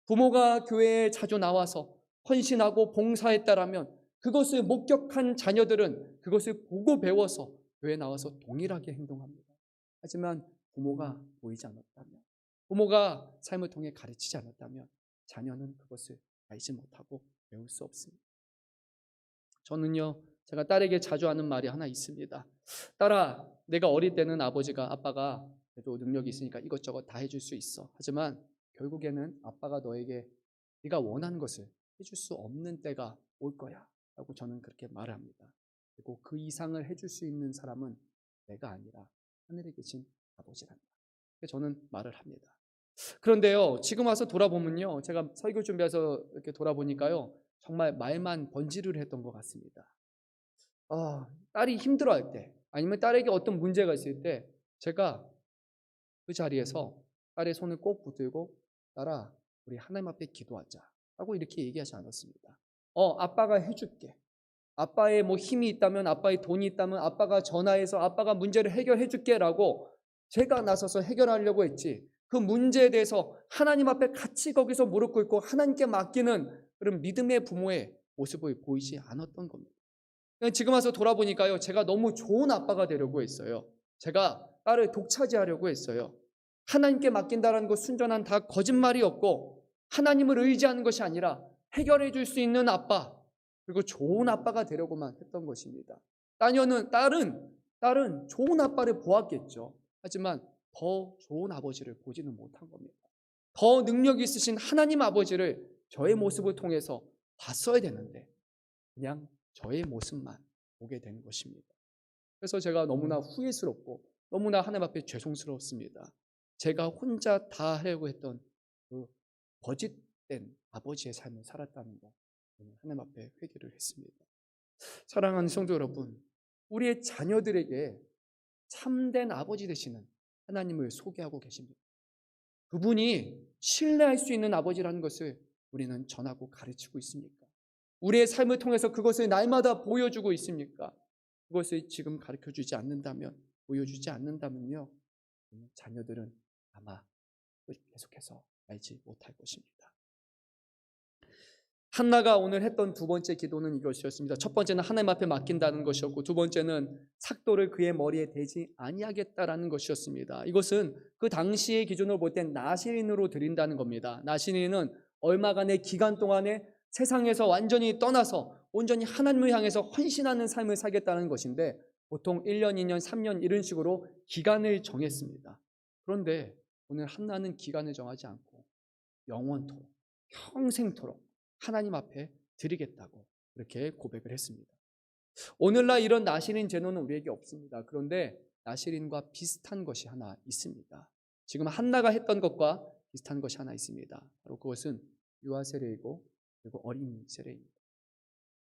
부모가 교회에 자주 나와서 헌신하고 봉사했다라면 그것을 목격한 자녀들은 그것을 보고 배워서 교회에 나와서 동일하게 행동합니다. 하지만 부모가 보이지 않았다면, 부모가 삶을 통해 가르치지 않았다면 자녀는 그것을 알지 못하고 배울 수 없습니다. 저는요, 제가 딸에게 자주 하는 말이 하나 있습니다. 딸아, 내가 어릴 때는 아빠가 그래도 능력이 있으니까 이것저것 다 해줄 수 있어. 하지만 결국에는 아빠가 너에게 네가 원하는 것을 해줄 수 없는 때가 올 거야 라고 저는 그렇게 말을 합니다. 그리고 그 이상을 해줄 수 있는 사람은 내가 아니라 하늘에 계신 아버지란다. 저는 말을 합니다. 그런데요, 지금 와서 돌아보면요, 제가 설교 준비해서 이렇게 돌아보니까요, 정말 말만 번지르르 했던 것 같습니다. 딸이 힘들어할 때, 아니면 딸에게 어떤 문제가 있을 때 제가 그 자리에서 딸의 손을 꼭 붙들고 딸아, 우리 하나님 앞에 기도하자 라고 이렇게 얘기하지 않았습니다. 아빠가 해줄게. 아빠의 뭐 힘이 있다면, 아빠의 돈이 있다면 아빠가 전화해서 아빠가 문제를 해결해 줄게 라고 제가 나서서 해결하려고 했지, 그 문제에 대해서 하나님 앞에 같이 거기서 무릎 꿇고 하나님께 맡기는 그런 믿음의 부모의 모습을 보이지 않았던 겁니다. 지금 와서 돌아보니까요, 제가 너무 좋은 아빠가 되려고 했어요. 제가 딸을 독차지하려고 했어요. 하나님께 맡긴다는 것 순전한 다 거짓말이었고, 하나님을 의지하는 것이 아니라 해결해 줄 수 있는 아빠, 그리고 좋은 아빠가 되려고만 했던 것입니다. 딸은 좋은 아빠를 보았겠죠. 하지만 더 좋은 아버지를 보지는 못한 겁니다. 더 능력 있으신 하나님 아버지를 저의 모습을 통해서 봤어야 되는데 그냥 저의 모습만 보게 된 것입니다. 그래서 제가 너무나 후회스럽고 너무나 하나님 앞에 죄송스럽습니다. 제가 혼자 다 하려고 했던 그 거짓된 아버지의 삶을 살았다는 것, 하나님 앞에 회개를 했습니다. 사랑하는 성도 여러분, 우리의 자녀들에게 참된 아버지 되시는 하나님을 소개하고 계십니다. 그분이 신뢰할 수 있는 아버지라는 것을 우리는 전하고 가르치고 있습니까? 우리의 삶을 통해서 그것을 날마다 보여주고 있습니까? 그것을 지금 가르쳐주지 않는다면, 보여주지 않는다면요, 자녀들은 아마 계속해서 알지 못할 것입니다. 한나가 오늘 했던 두 번째 기도는 이것이었습니다. 첫 번째는 하나님 앞에 맡긴다는 것이었고, 두 번째는 삭도를 그의 머리에 대지 아니하겠다라는 것이었습니다. 이것은 그 당시의 기준으로 볼 땐 나시린으로 드린다는 겁니다. 나시린은 얼마간의 기간 동안에 세상에서 완전히 떠나서 온전히 하나님을 향해서 헌신하는 삶을 살겠다는 것인데, 보통 1년, 2년, 3년 이런 식으로 기간을 정했습니다. 그런데 오늘 한나는 기간을 정하지 않고 영원토록, 평생토록 하나님 앞에 드리겠다고 그렇게 고백을 했습니다. 오늘날 이런 나시린 제도는 우리에게 없습니다. 그런데 나시린과 비슷한 것이 하나 있습니다. 지금 한나가 했던 것과 비슷한 것이 하나 있습니다. 바로 그것은 유아 세례이고 그리고 어린이 세례입니다.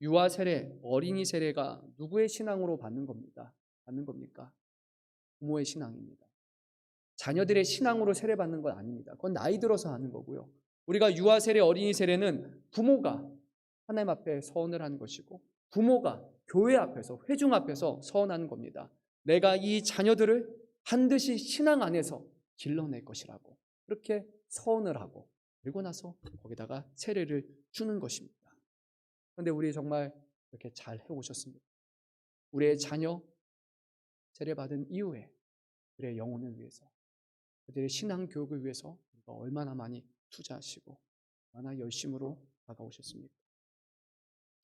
유아 세례, 어린이 세례가 누구의 신앙으로 받는 겁니까? 부모의 신앙입니다. 자녀들의 신앙으로 세례받는 건 아닙니다. 그건 나이 들어서 하는 거고요. 우리가 유아 세례, 어린이 세례는 부모가 하나님 앞에 서원을 하는 것이고, 부모가 교회 앞에서, 회중 앞에서 서원하는 겁니다. 내가 이 자녀들을 반드시 신앙 안에서 길러낼 것이라고 그렇게 서원을 하고, 그리고 나서 거기다가 세례를 주는 것입니다. 그런데 우리 정말 이렇게 잘 해오셨습니다. 우리의 자녀 세례받은 이후에 그들의 영혼을 위해서, 그들의 신앙 교육을 위해서 우리가 얼마나 많이 투자하시고 얼마나 열심으로 다가오셨습니까?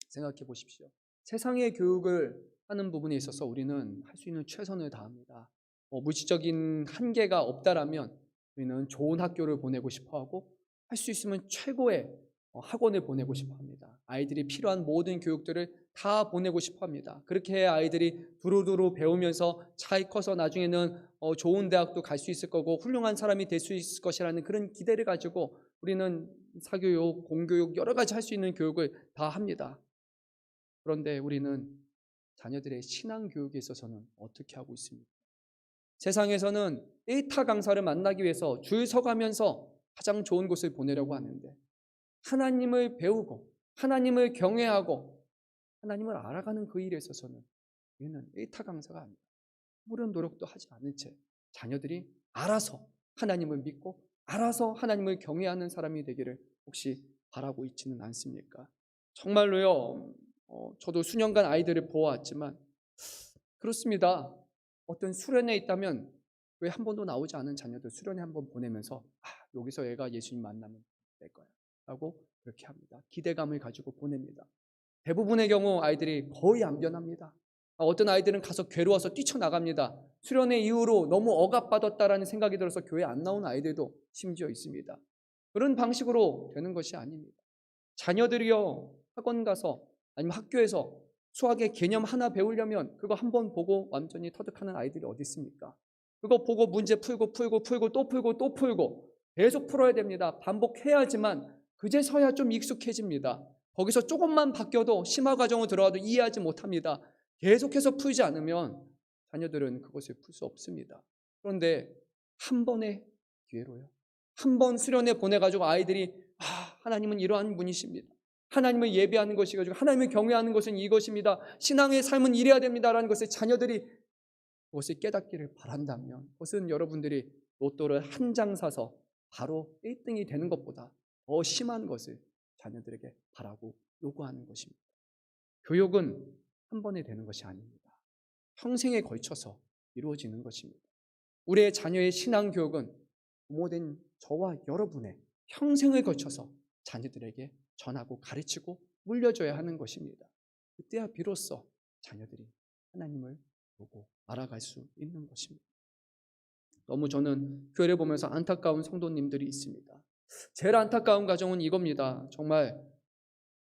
생각해 보십시오. 세상의 교육을 하는 부분에 있어서 우리는 할 수 있는 최선을 다합니다. 무지적인 한계가 없다라면 우리는 좋은 학교를 보내고 싶어하고, 할 수 있으면 최고의 학원을 보내고 싶어합니다. 아이들이 필요한 모든 교육들을 다 보내고 싶어합니다. 그렇게 해야 아이들이 두루두루 배우면서 잘 커서 나중에는 좋은 대학도 갈 수 있을 거고 훌륭한 사람이 될 수 있을 것이라는 그런 기대를 가지고 우리는 사교육, 공교육 여러 가지 할 수 있는 교육을 다 합니다. 그런데 우리는 자녀들의 신앙 교육에 있어서는 어떻게 하고 있습니까? 세상에서는 데이터 강사를 만나기 위해서 줄 서가면서 가장 좋은 곳을 보내려고 하는데, 하나님을 배우고 하나님을 경외하고 하나님을 알아가는 그 일에 있어서는 우리는 데이터 강사가 아니라 아무런 노력도 하지 않은 채 자녀들이 알아서 하나님을 믿고 알아서 하나님을 경외하는 사람이 되기를 혹시 바라고 있지는 않습니까? 정말로요. 저도 수년간 아이들을 보아왔지만 그렇습니다. 어떤 수련회에 있다면 왜 한 번도 나오지 않은 자녀들 수련회 한 번 보내면서 여기서 얘가 예수님 만나면 될 거야 라고 그렇게 합니다. 기대감을 가지고 보냅니다. 대부분의 경우 아이들이 거의 안 변합니다. 어떤 아이들은 가서 괴로워서 뛰쳐나갑니다. 수련회 이후로 너무 억압받았다라는 생각이 들어서 교회 안 나오는 아이들도 심지어 있습니다. 그런 방식으로 되는 것이 아닙니다. 자녀들이요, 학원 가서 아니면 학교에서 수학의 개념 하나 배우려면 그거 한 번 보고 완전히 터득하는 아이들이 어디 있습니까? 그거 보고 문제 풀고 또 풀고 또 풀고 계속 풀어야 됩니다. 반복해야지만 그제서야 좀 익숙해집니다. 거기서 조금만 바뀌어도 심화 과정으로 들어가도 이해하지 못합니다. 계속해서 풀지 않으면 자녀들은 그것을 풀 수 없습니다. 그런데 한 번의 기회로요, 한 번 수련회 보내가지고 아이들이 하나님은 이러한 분이십니다. 하나님을 예배하는 것이고 하나님을 경외하는 것은 이것입니다. 신앙의 삶은 이래야 됩니다라는 것을 자녀들이 그것을 깨닫기를 바란다면, 그것은 여러분들이 로또를 한 장 사서 바로 1등이 되는 것보다 더 심한 것을 자녀들에게 바라고 요구하는 것입니다. 교육은 한 번에 되는 것이 아닙니다. 평생에 걸쳐서 이루어지는 것입니다. 우리의 자녀의 신앙 교육은 부모된 저와 여러분의 평생을 거쳐서 자녀들에게 전하고 가르치고 물려줘야 하는 것입니다. 그때야 비로소 자녀들이 하나님을 보고 알아갈 수 있는 것입니다. 너무 저는 교회를 보면서 안타까운 성도님들이 있습니다. 제일 안타까운 가정은 이겁니다. 정말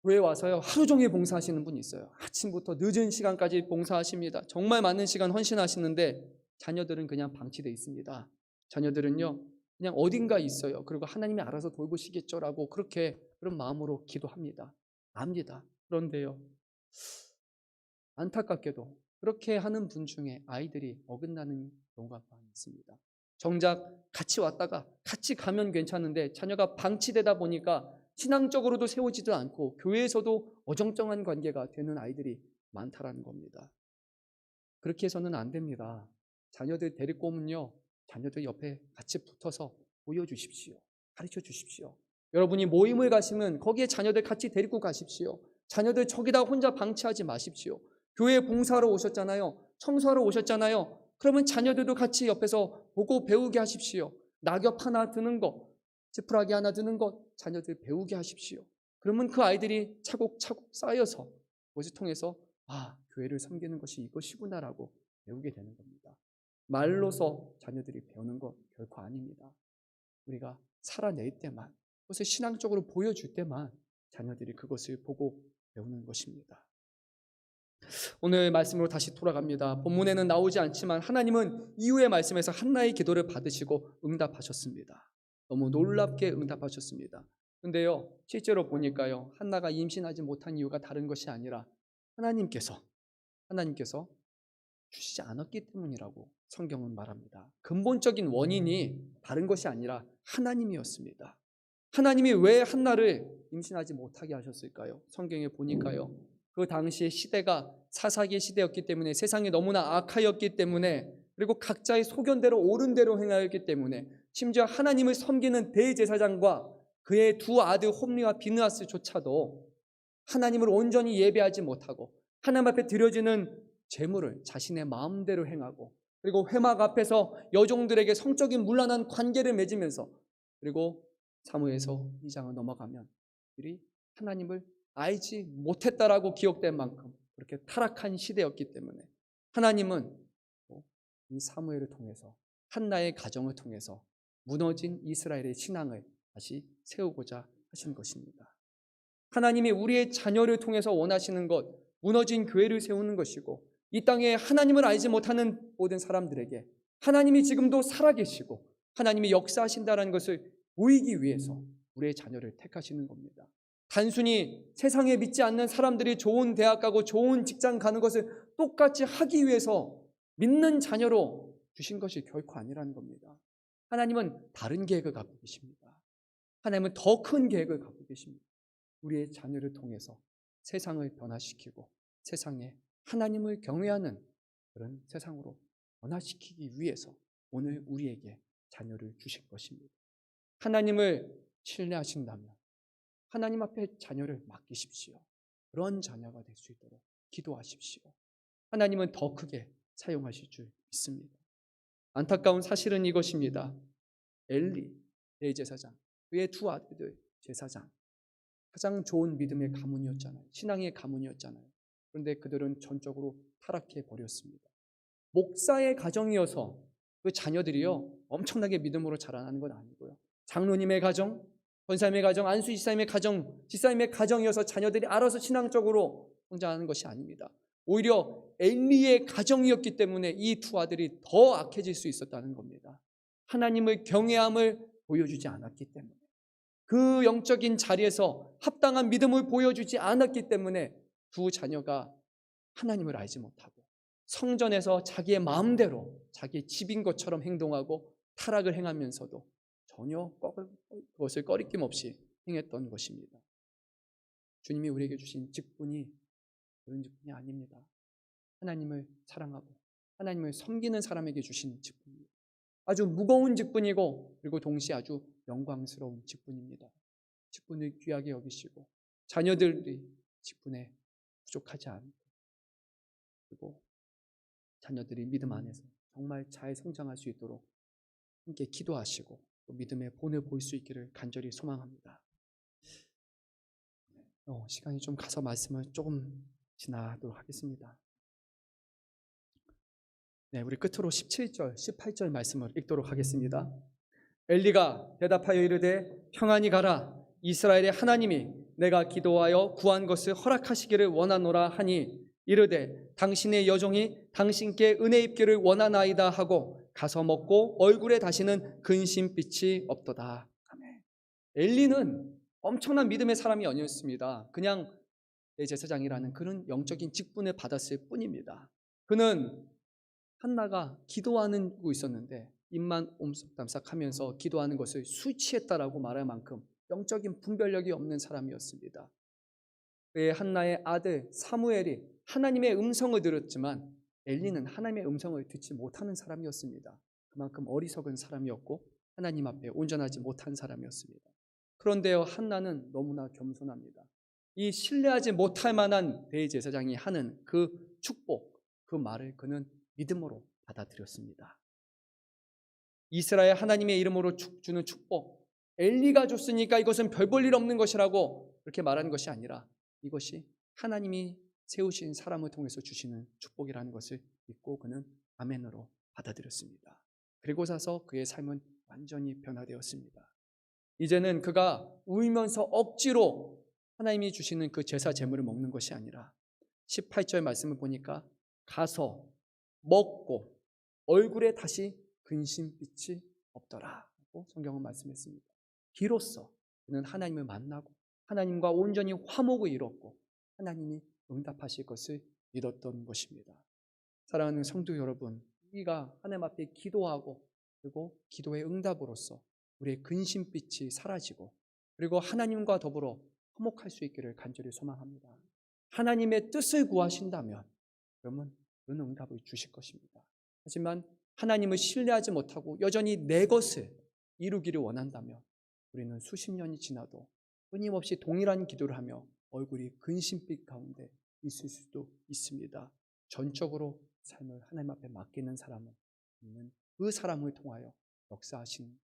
교회 와서요, 하루 종일 봉사하시는 분이 있어요. 아침부터 늦은 시간까지 봉사하십니다. 정말 많은 시간 헌신하시는데 자녀들은 그냥 방치되어 있습니다. 자녀들은요, 그냥 어딘가 있어요. 그리고 하나님이 알아서 돌보시겠죠라고 그런 마음으로 기도합니다. 압니다. 그런데요, 안타깝게도 그렇게 하는 분 중에 아이들이 어긋나는 경우가 많이 있습니다. 정작 같이 왔다가 같이 가면 괜찮은데 자녀가 방치되다 보니까 신앙적으로도 세우지도 않고 교회에서도 어정쩡한 관계가 되는 아이들이 많다라는 겁니다. 그렇게 해서는 안 됩니다. 자녀들 데리고 오면요, 자녀들 옆에 같이 붙어서 보여주십시오. 가르쳐 주십시오. 여러분이 모임을 가시면 거기에 자녀들 같이 데리고 가십시오. 자녀들 저기다 혼자 방치하지 마십시오. 교회 봉사하러 오셨잖아요. 청소하러 오셨잖아요. 그러면 자녀들도 같이 옆에서 보고 배우게 하십시오. 낙엽 하나 드는 것, 지푸라기 하나 드는 것, 자녀들 배우게 하십시오. 그러면 그 아이들이 차곡차곡 쌓여서 그것을 통해서 교회를 섬기는 것이 이것이구나라고 배우게 되는 겁니다. 말로서 자녀들이 배우는 것 결코 아닙니다. 우리가 살아낼 때만, 그것을 신앙적으로 보여줄 때만 자녀들이 그것을 보고 배우는 것입니다. 오늘 말씀으로 다시 돌아갑니다. 본문에는 나오지 않지만 하나님은 이후의 말씀에서 한나의 기도를 받으시고 응답하셨습니다. 너무 놀랍게 응답하셨습니다. 근데요, 실제로 보니까요, 한나가 임신하지 못한 이유가 다른 것이 아니라 하나님께서 주시지 않았기 때문이라고 성경은 말합니다. 근본적인 원인이 다른 것이 아니라 하나님이었습니다. 하나님이 왜 한나를 임신하지 못하게 하셨을까요? 성경에 보니까요, 그 당시의 시대가 사사기의 시대였기 때문에, 세상이 너무나 악하였기 때문에, 그리고 각자의 소견대로 옳은 대로 행하였기 때문에, 심지어 하나님을 섬기는 대제사장과 그의 두 아들 홈리와 비느하스조차도 하나님을 온전히 예배하지 못하고 하나님 앞에 드려지는 제물을 자신의 마음대로 행하고, 그리고 회막 앞에서 여종들에게 성적인 문란한 관계를 맺으면서, 그리고 사무엘서 2장을 넘어가면 그들이 하나님을 알지 못했다라고 기록된 만큼 그렇게 타락한 시대였기 때문에 하나님은 이 사무엘을 통해서, 한나의 가정을 통해서 무너진 이스라엘의 신앙을 다시 세우고자 하신 것입니다. 하나님이 우리의 자녀를 통해서 원하시는 것, 무너진 교회를 세우는 것이고, 이 땅에 하나님을 알지 못하는 모든 사람들에게 하나님이 지금도 살아계시고 하나님이 역사하신다는 것을 보이기 위해서 우리의 자녀를 택하시는 겁니다. 단순히 세상에 믿지 않는 사람들이 좋은 대학 가고 좋은 직장 가는 것을 똑같이 하기 위해서 믿는 자녀로 주신 것이 결코 아니라는 겁니다. 하나님은 다른 계획을 갖고 계십니다. 하나님은 더 큰 계획을 갖고 계십니다. 우리의 자녀를 통해서 세상을 변화시키고 세상에 하나님을 경외하는 그런 세상으로 변화시키기 위해서 오늘 우리에게 자녀를 주신 것입니다. 하나님을 신뢰하신다면 하나님 앞에 자녀를 맡기십시오. 그런 자녀가 될 수 있도록 기도하십시오. 하나님은 더 크게 사용하실 줄 믿습니다. 안타까운 사실은 이것입니다. 엘리 대제사장, 그의 두 아들들 제사장, 가장 좋은 믿음의 가문이었잖아요. 신앙의 가문이었잖아요. 그런데 그들은 전적으로 타락해 버렸습니다. 목사의 가정이어서 그 자녀들이요 엄청나게 믿음으로 자라나는 건 아니고요. 장로님의 가정, 권사님의 가정, 안수 지사님의 가정, 지사님의 가정이어서 자녀들이 알아서 신앙적으로 성장하는 것이 아닙니다. 오히려 엘리의 가정이었기 때문에 이 두 아들이 더 악해질 수 있었다는 겁니다. 하나님을 경외함을 보여주지 않았기 때문에, 그 영적인 자리에서 합당한 믿음을 보여주지 않았기 때문에 두 자녀가 하나님을 알지 못하고 성전에서 자기의 마음대로 자기 집인 것처럼 행동하고 타락을 행하면서도 전혀 그것을 꺼리낌 없이 행했던 것입니다. 주님이 우리에게 주신 직분이 그런 직분이 아닙니다. 하나님을 사랑하고 하나님을 섬기는 사람에게 주신 직분입니다. 아주 무거운 직분이고 그리고 동시에 아주 영광스러운 직분입니다. 직분을 귀하게 여기시고 자녀들이 직분에 부족하지 않고 그리고 자녀들이 믿음 안에서 정말 잘 성장할 수 있도록 함께 기도하시고 또 믿음의 본을 볼 수 있기를 간절히 소망합니다. 시간이 좀 가서 말씀을 조금 지나도록 하겠습니다. 네, 우리 끝으로 17절, 18절 말씀을 읽도록 하겠습니다. 엘리가 대답하여 이르되 평안히 가라. 이스라엘의 하나님이 내가 기도하여 구한 것을 허락하시기를 원하노라 하니 이르되 당신의 여종이 당신께 은혜 입기를 원하나이다 하고 가서 먹고 얼굴에 다시는 근심빛이 없도다. 아멘. 엘리는 엄청난 믿음의 사람이 아니었습니다. 그냥 대제사장이라는 그런 영적인 직분을 받았을 뿐입니다. 그는 한나가 기도하고 있었는데 입만 옴싹담싹하면서 기도하는 것을 술 취했다라고 말할 만큼 영적인 분별력이 없는 사람이었습니다. 그의 한나의 아들 사무엘이 하나님의 음성을 들었지만 엘리는 하나님의 음성을 듣지 못하는 사람이었습니다. 그만큼 어리석은 사람이었고 하나님 앞에 온전하지 못한 사람이었습니다. 그런데요, 한나는 너무나 겸손합니다. 이 신뢰하지 못할 만한 대제사장이 하는 그 축복, 그 말을 그는 믿음으로 받아들였습니다. 이스라엘 하나님의 이름으로 주는 축복, 엘리가 줬으니까 이것은 별 볼 일 없는 것이라고 그렇게 말하는 것이 아니라 이것이 하나님이 세우신 사람을 통해서 주시는 축복이라는 것을 믿고 그는 아멘으로 받아들였습니다. 그리고 나서 그의 삶은 완전히 변화되었습니다. 이제는 그가 울면서 억지로 하나님이 주시는 그 제사 제물을 먹는 것이 아니라 18절 말씀을 보니까 가서 먹고 얼굴에 다시 근심빛이 없더라고 성경은 말씀했습니다. 비로소 그는 하나님을 만나고 하나님과 온전히 화목을 이뤘고 하나님이 응답하실 것을 믿었던 것입니다. 사랑하는 성도 여러분, 우리가 하나님 앞에 기도하고 그리고 기도의 응답으로써 우리의 근심빛이 사라지고 그리고 하나님과 더불어 화목할 수 있기를 간절히 소망합니다. 하나님의 뜻을 구하신다면 그러면 그런 응답을 주실 것입니다. 하지만 하나님을 신뢰하지 못하고 여전히 내 것을 이루기를 원한다면 우리는 수십 년이 지나도 끊임없이 동일한 기도를 하며 얼굴이 근심빛 가운데 있을 수도 있습니다. 전적으로 삶을 하나님 앞에 맡기는 사람은 그 사람을 통하여 역사하신.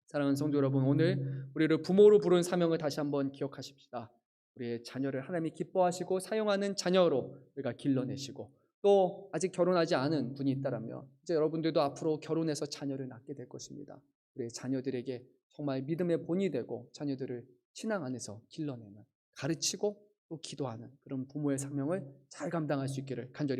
사랑하는 성도 여러분, 오늘 우리를 부모로 부른 사명을 다시 한번 기억하십시다. 우리의 자녀를 하나님이 기뻐하시고 사용하는 자녀로 우리가 길러내시고 또 아직 결혼하지 않은 분이 있다라면 이제 여러분들도 앞으로 결혼해서 자녀를 낳게 될 것입니다. 우리의 자녀들에게 정말 믿음의 본이 되고 자녀들을 신앙 안에서 길러내는, 가르치고 또 기도하는 그런 부모의 사명을 잘 감당할 수 있기를 간절히